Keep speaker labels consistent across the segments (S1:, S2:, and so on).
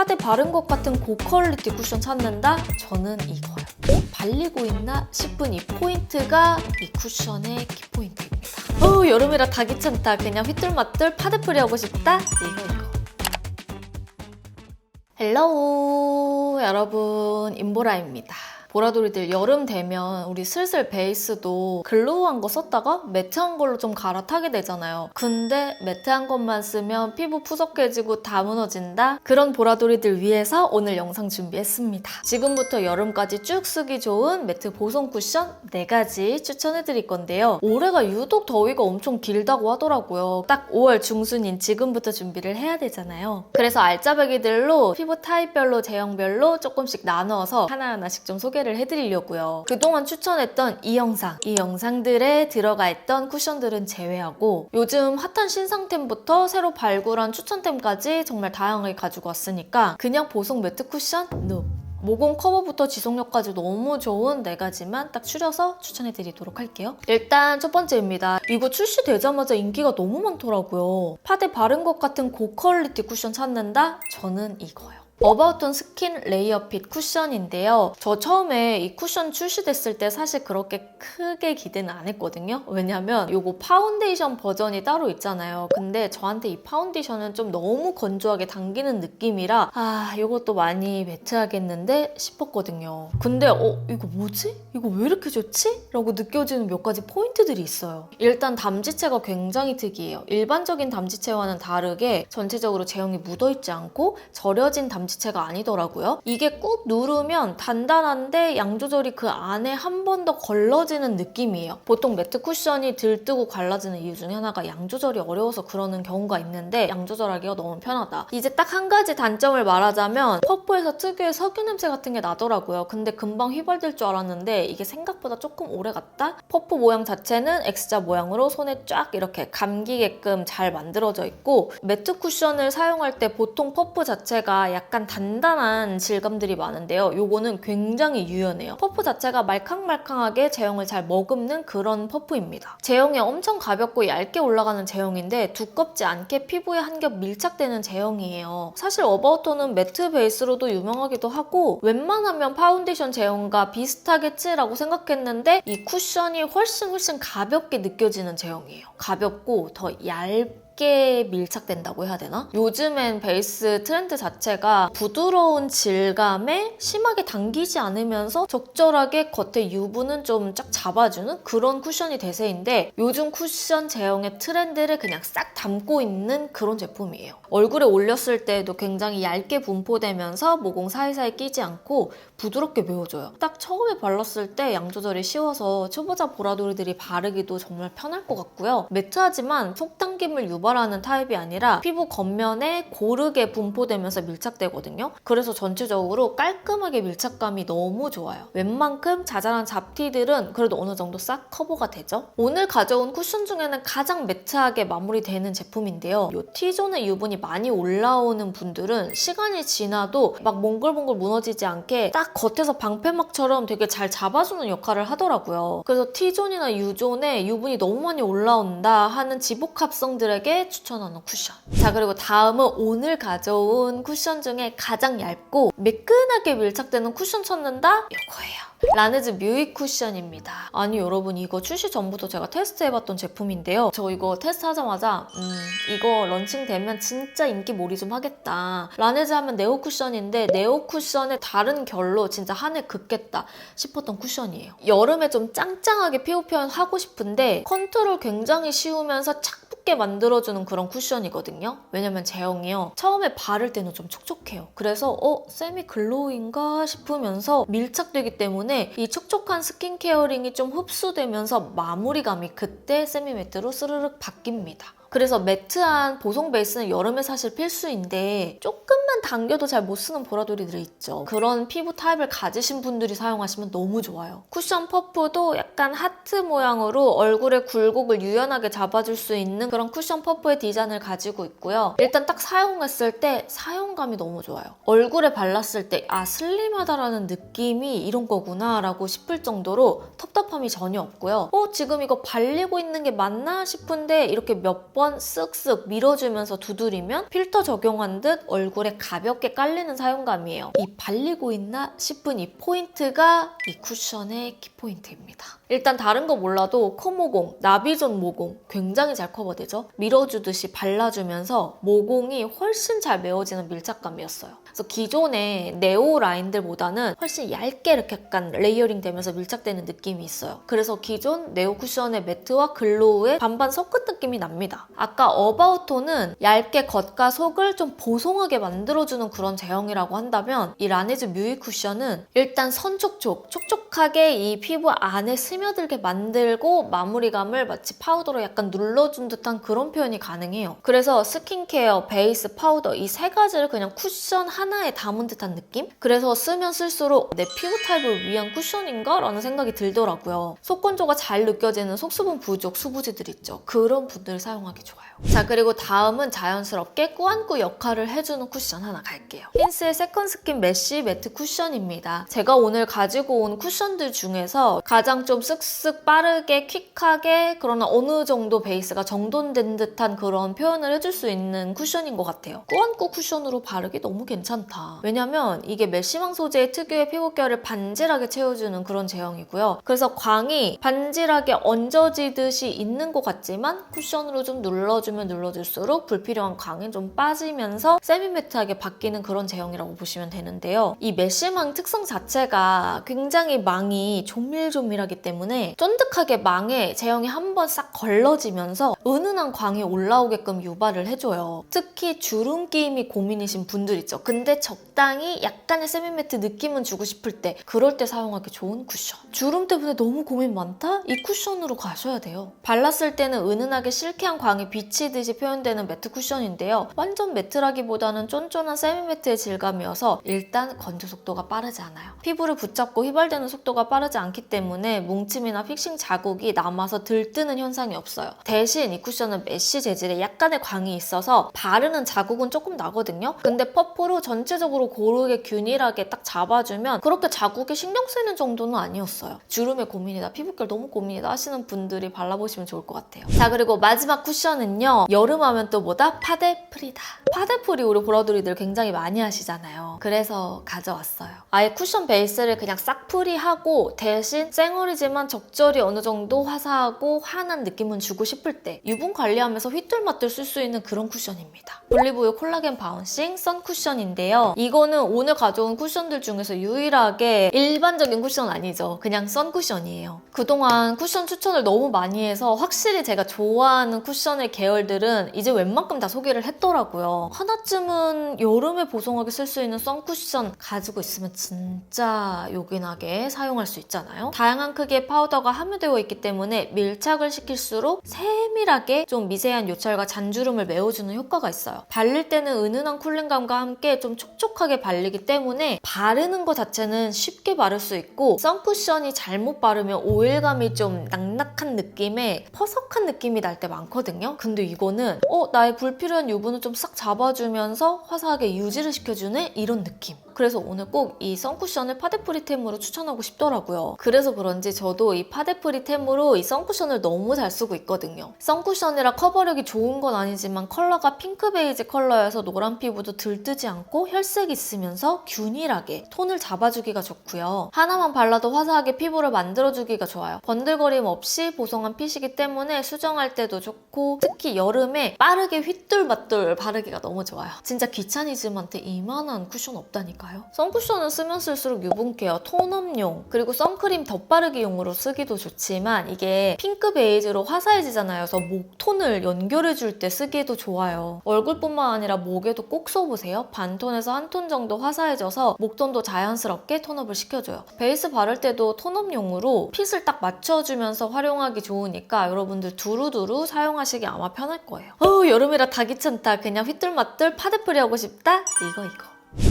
S1: 파데 바른 것 같은 고퀄리티 쿠션 찾는다? 저는 이거요. 발리고 있나 싶은 이 포인트가 이 쿠션의 키포인트입니다. 여름이라 다 귀찮다. 그냥 휘뚤마뚤 파데프리 하고 싶다? 이거. 헬로우 여러분, 임보라입니다. 보라돌이들 여름 되면 우리 슬슬 베이스도 글로우한 거 썼다가 매트한 걸로 좀 갈아타게 되잖아요. 근데 매트한 것만 쓰면 피부 푸석해지고 다 무너진다? 그런 보라돌이들 위해서 오늘 영상 준비했습니다. 지금부터 여름까지 쭉 쓰기 좋은 매트 보송 쿠션 4가지 추천해드릴 건데요. 올해가 유독 더위가 엄청 길다고 하더라고요. 딱 5월 중순인 지금부터 준비를 해야 되잖아요. 그래서 알짜배기들로 피부 타입별로 제형별로 조금씩 나눠서 하나하나씩 좀 소개를 해드리려고요. 그동안 추천했던 이 영상들에 들어가 있던 쿠션들은 제외하고 요즘 핫한 신상템부터 새로 발굴한 추천템까지 정말 다양하게 가지고 왔으니까 그냥 보송 매트 쿠션? NO! 모공 커버부터 지속력까지 너무 좋은 4가지만 딱 추려서 추천해드리도록 할게요. 일단 첫 번째입니다. 이거 출시되자마자 인기가 너무 많더라고요. 파데 바른 것 같은 고퀄리티 쿠션 찾는다? 저는 이거요. 어바웃톤 스킨 레이어 핏 쿠션인데요. 저 처음에 이 쿠션 출시됐을 때 사실 그렇게 크게 기대는 안 했거든요. 왜냐면 이거 파운데이션 버전이 따로 있잖아요. 근데 저한테 이 파운데이션은 좀 너무 건조하게 당기는 느낌이라 이것도 많이 매트하겠는데 싶었거든요. 근데 이거 뭐지? 이거 왜 이렇게 좋지? 라고 느껴지는 몇 가지 포인트들이 있어요. 일단 담지체가 굉장히 특이해요. 일반적인 담지체와는 다르게 전체적으로 제형이 묻어있지 않고 절여진 담지체가 아니더라고요. 이게 꾹 누르면 단단한데 양 조절이 그 안에 한 번 더 걸러지는 느낌이에요. 보통 매트 쿠션이 들뜨고 갈라지는 이유 중에 하나가 양 조절이 어려워서 그러는 경우가 있는데 양 조절하기가 너무 편하다. 이제 딱 한 가지 단점을 말하자면 퍼프에서 특유의 석유 냄새 같은 게 나더라고요. 근데 금방 휘발될 줄 알았는데 이게 생각보다 조금 오래 갔다? 퍼프 모양 자체는 X자 모양으로 손에 쫙 이렇게 감기게끔 잘 만들어져 있고 매트 쿠션을 사용할 때 보통 퍼프 자체가 약간 단단한 질감들이 많은데요. 요거는 굉장히 유연해요. 퍼프 자체가 말캉말캉하게 제형을 잘 머금는 그런 퍼프입니다. 제형이 엄청 가볍고 얇게 올라가는 제형인데 두껍지 않게 피부에 한 겹 밀착되는 제형이에요. 사실 어바웃톤은 매트 베이스로도 유명하기도 하고 웬만하면 파운데이션 제형과 비슷하겠지라고 생각했는데 이 쿠션이 훨씬 가볍게 느껴지는 제형이에요. 가볍고 더 얇게 밀착된다고 해야 되나? 요즘엔 베이스 트렌드 자체가 부드러운 질감에 심하게 당기지 않으면서 적절하게 겉에 유분은 좀 쫙 잡아주는 그런 쿠션이 대세인데 요즘 쿠션 제형의 트렌드를 그냥 싹 담고 있는 그런 제품이에요. 얼굴에 올렸을 때도 굉장히 얇게 분포되면서 모공 사이사이 끼지 않고 부드럽게 메워져요. 딱 처음에 발랐을 때 양 조절이 쉬워서 초보자 보라돌이들이 바르기도 정말 편할 것 같고요. 매트하지만 속당김을 유발하는 타입이 아니라 피부 겉면에 고르게 분포되면서 밀착되거든요. 그래서 전체적으로 깔끔하게 밀착감이 너무 좋아요. 웬만큼 자잘한 잡티들은 그래도 어느 정도 싹 커버가 되죠. 오늘 가져온 쿠션 중에는 가장 매트하게 마무리되는 제품인데요. 이 T존의 유분이 많이 올라오는 분들은 시간이 지나도 막 몽글몽글 무너지지 않게 딱 겉에서 방패막처럼 되게 잘 잡아주는 역할을 하더라고요. 그래서 T존이나 U존에 유분이 너무 많이 올라온다 하는 지복합성들에게 추천하는 쿠션. 자, 그리고 다음은 오늘 가져온 쿠션 중에 가장 얇고 매끈하게 밀착되는 쿠션 찾는다? 이거예요. 라네즈 뮤익 쿠션입니다. 아니 여러분, 이거 출시 전부터 제가 테스트해봤던 제품인데요. 저 이거 테스트하자마자 이거 런칭되면 진짜 인기몰이 좀 하겠다. 라네즈 하면 네오 쿠션인데 네오 쿠션의 다른 결로 진짜 한해 긋겠다 싶었던 쿠션이에요. 여름에 좀 짱짱하게 피부 표현 하고 싶은데 컨트롤 굉장히 쉬우면서 착 붙게 만들어주는 그런 쿠션이거든요. 왜냐면 제형이요. 처음에 바를 때는 좀 촉촉해요. 그래서 세미 글로우인가 싶으면서 밀착되기 때문에 이 촉촉한 스킨케어링이 좀 흡수되면서 마무리감이 그때 세미 매트로 스르륵 바뀝니다. 그래서 매트한 보송 베이스는 여름에 사실 필수인데 조금만 당겨도 잘 못 쓰는 보라돌이들이 있죠. 그런 피부 타입을 가지신 분들이 사용하시면 너무 좋아요. 쿠션 퍼프도 약간 하트 모양으로 얼굴의 굴곡을 유연하게 잡아줄 수 있는 그런 쿠션 퍼프의 디자인을 가지고 있고요. 일단 딱 사용했을 때 사용감이 너무 좋아요. 얼굴에 발랐을 때 슬림하다라는 느낌이 이런 거구나 라고 싶을 정도로 텁텁함이 전혀 없고요. 지금 이거 발리고 있는 게 맞나 싶은데 이렇게 몇 번 번 쓱쓱 밀어주면서 두드리면 필터 적용한 듯 얼굴에 가볍게 깔리는 사용감이에요. 이 발리고 있나 싶은 이 포인트가 이 쿠션의 키포인트입니다. 일단 다른 거 몰라도 코 모공, 나비존 모공 굉장히 잘 커버되죠? 밀어주듯이 발라주면서 모공이 훨씬 잘 메워지는 밀착감이었어요. 그래서 기존의 네오 라인들보다는 훨씬 얇게 이렇게 약간 레이어링 되면서 밀착되는 느낌이 있어요. 그래서 기존 네오 쿠션의 매트와 글로우의 반반 섞은 느낌이 납니다. 아까 어바웃 톤은 얇게 겉과 속을 좀 보송하게 만들어주는 그런 제형이라고 한다면 이 라네즈 뮤이 쿠션은 일단 선촉촉, 촉촉하게 이 피부 안에 스며들게 만들고 마무리감을 마치 파우더로 약간 눌러준 듯한 그런 표현이 가능해요. 그래서 스킨케어, 베이스, 파우더 이 세 가지를 그냥 쿠션 하나에 담은 듯한 느낌? 그래서 쓰면 쓸수록 내 피부 타입을 위한 쿠션인가? 라는 생각이 들더라고요. 속건조가 잘 느껴지는 속수분 부족 수부지들 있죠. 그런 분들 사용하기 좋아요. 자, 그리고 다음은 자연스럽게 꾸안꾸 역할을 해주는 쿠션 하나 갈게요. 힌스의 세컨 스킨 메쉬 매트 쿠션입니다. 제가 오늘 가지고 온 쿠션들 중에서 가장 좀 쓱쓱 빠르게 퀵하게 그러나 어느 정도 베이스가 정돈된 듯한 그런 표현을 해줄 수 있는 쿠션인 것 같아요. 꾸안꾸 쿠션으로 바르기 너무 괜찮다. 왜냐면 이게 메쉬망 소재의 특유의 피부결을 반질하게 채워주는 그런 제형이고요. 그래서 광이 반질하게 얹어지듯이 있는 것 같지만 쿠션으로 좀 눌러주면 눌러줄수록 불필요한 광이 좀 빠지면서 세미매트하게 바뀌는 그런 제형이라고 보시면 되는데요. 이 메쉬망 특성 자체가 굉장히 망이 조밀조밀하기 때문에 쫀득하게 망에 제형이 한번 싹 걸러지면서 은은한 광이 올라오게끔 유발을 해줘요. 특히 주름 끼임이 고민이신 분들 있죠. 근데 적당히 약간의 세미매트 느낌은 주고 싶을 때 그럴 때 사용하기 좋은 쿠션. 주름 때문에 너무 고민 많다? 이 쿠션으로 가셔야 돼요. 발랐을 때는 은은하게 실키한 광이 비치듯이 표현되는 매트 쿠션인데요. 완전 매트라기보다는 쫀쫀한 세미매트의 질감이어서 일단 건조 속도가 빠르지 않아요. 피부를 붙잡고 휘발되는 속도가 빠르지 않기 때문에 뭉침이나 픽싱 자국이 남아서 들뜨는 현상이 없어요. 대신 이 쿠션은 메쉬 재질에 약간의 광이 있어서 바르는 자국은 조금 나거든요. 근데 퍼프로 전체적으로 고르게 균일하게 딱 잡아주면 그렇게 자국이 신경 쓰이는 정도는 아니었어요. 주름에 고민이다, 피부결 너무 고민이다 하시는 분들이 발라보시면 좋을 것 같아요. 자, 그리고 마지막 쿠션은요. 여름하면 또 뭐다? 파데프리다. 파데프리 우리 보라돌이들 굉장히 많이 하시잖아요. 그래서 가져왔어요. 아예 쿠션 베이스를 그냥 싹 프리하고 대신 쌩얼이지만 적절히 어느 정도 화사하고 환한 느낌은 주고 싶을 때 유분 관리하면서 휘뚤마뚤 쓸 수 있는 그런 쿠션입니다. 올리브유 콜라겐 바운싱 선 쿠션인데요. 이거는 오늘 가져온 쿠션들 중에서 유일하게 일반적인 쿠션 아니죠. 그냥 선 쿠션이에요. 그동안 쿠션 추천을 너무 많이 해서 확실히 제가 좋아하는 쿠션의 계열들은 이제 웬만큼 다 소개를 했더라고요. 하나쯤은 여름에 보송하게 쓸 수 있는 선 쿠션 가지고 있으면 진짜 요긴하게 사용할 수 있잖아요. 다양한 크기의 파우더가 함유되어 있기 때문에 밀착을 시킬수록 세밀하게 좀 미세한 요철과 잔주름을 메워주는 효과가 있어요. 발릴 때는 은은한 쿨링감과 함께 좀 촉촉하게 발리기 때문에 바르는 것 자체는 쉽게 바를 수 있고 선쿠션이 잘못 바르면 오일감이 좀 낙낙한 느낌에 퍼석한 느낌이 날 때 많거든요. 근데 이거는 나의 불필요한 유분을 좀 싹 잡아주면서 화사하게 유지를 시켜주네? 이런 느낌. 그래서 오늘 꼭 이 선쿠션을 파데프리템으로 추천하고 싶더라고요. 그래서 그런지 저도 이 파데프리템으로 이 선쿠션을 너무 잘 쓰고 있거든요. 선쿠션이라 커버력이 좋은 건 아니지만 컬러가 핑크 베이지 컬러여서 노란 피부도 들뜨지 않고 혈색 있으면서 균일하게 톤을 잡아주기가 좋고요. 하나만 발라도 화사하게 피부를 만들어주기가 좋아요. 번들거림 없이 보송한 핏이기 때문에 수정할 때도 좋고 특히 여름에 빠르게 휘뚤마뚤 바르기가 너무 좋아요. 진짜 귀차니즘한테 이만한 쿠션 없다니까요. 선쿠션은 쓰면 쓸수록 유분 케어, 톤업용, 그리고 선크림 덧바르기용으로 쓰기도 좋지만 이게 핑크 베이지로 화사해지잖아요. 그래서 목톤을 연결해줄 때 쓰기에도 좋아요. 얼굴뿐만 아니라 목에도 꼭 써보세요. 반톤에서 한 톤 정도 화사해져서 목톤도 자연스럽게 톤업을 시켜줘요. 베이스 바를 때도 톤업용으로 핏을 딱 맞춰주면서 활용하기 좋으니까 여러분들 두루두루 사용하시기 아마 편할 거예요. 여름이라 다 귀찮다. 그냥 휘뚤마뚤 파데프리 하고 싶다? 이거.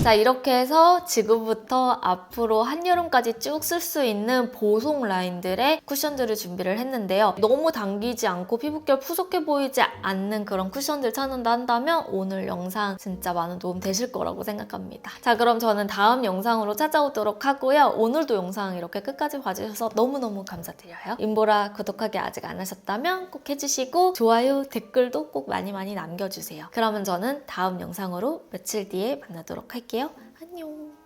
S1: 자, 이렇게 해서 지금부터 앞으로 한여름까지 쭉 쓸 수 있는 보송 라인들의 쿠션들을 준비를 했는데요. 너무 당기지 않고 피부결 푸석해 보이지 않는 그런 쿠션들 찾는다 한다면 오늘 영상 진짜 많은 도움 되실 거라고 생각합니다. 자, 그럼 저는 다음 영상으로 찾아오도록 하고요. 오늘도 영상 이렇게 끝까지 봐주셔서 너무너무 감사드려요. 인보라 구독하기 아직 안 하셨다면 꼭 해주시고 좋아요, 댓글도 꼭 많이 남겨주세요. 그러면 저는 다음 영상으로 며칠 뒤에 만나도록 할게요. 안녕.